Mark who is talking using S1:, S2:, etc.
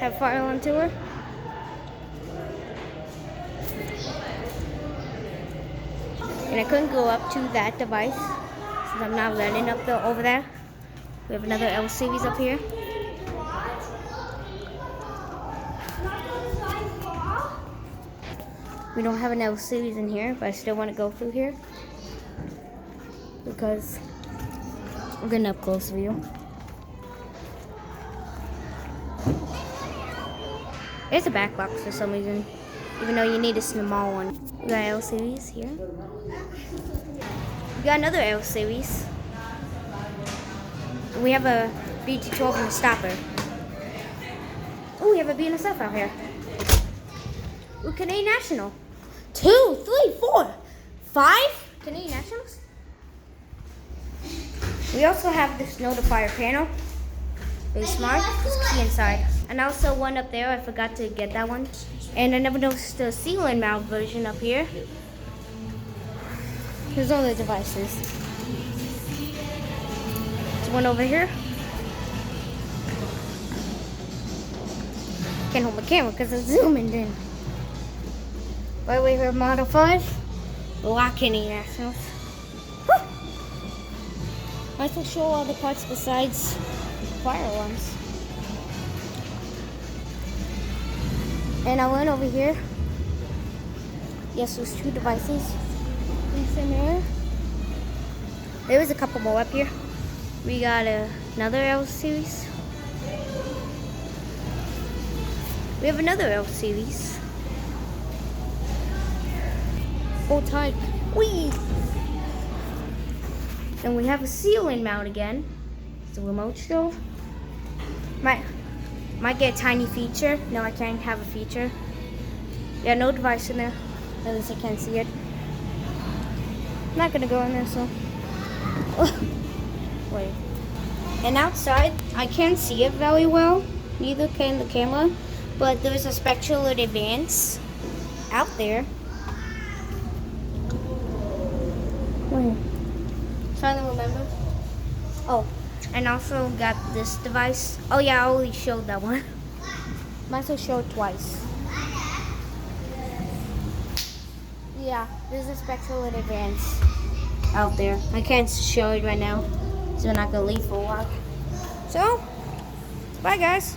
S1: have fire alarm tour. And I couldn't go up to that device since I'm not letting up over there. We have another L series up here. We don't have an L series in here, but I still want to go through here because we're getting up close view. There's a back box for some reason, even though you need a small one. We got L series here. We got another L series. We have a BT12 and a stopper. Oh, we have a BNSF out here. Ooh, Canadian National. 2, 3, 4, 5 Canadian Nationals. We also have this notifier panel. Very smart. There's a key inside. And also one up there. I forgot to get that one. And I never noticed the ceiling mount version up here. Here's all the devices. There's one over here. Can't hold my camera because it's zooming in. By the way, we're Model 5. Black Canadian Nationals. I also show all the parts besides fire alarms. And I went over here. Yes, there's 2 devices. These in there. There was a couple more up here. We got another L series. We have another L series. Full type. Whee! Then we have a ceiling mount again. It's a remote stove. Might get a tiny feature. No, I can't have a feature. Yeah, no device in there. At least I can't see it. I'm not gonna go in there, so. Wait. And outside, I can't see it very well. Neither can the camera. But there's a Spectral Advance out there. Wait. Trying to remember. Oh, and also got this device. Oh yeah, I already showed that one. Might as well show it twice. Yeah, there's a Spectral Advance out there. I can't show it right now, so we're not gonna leave for a while. So, bye guys.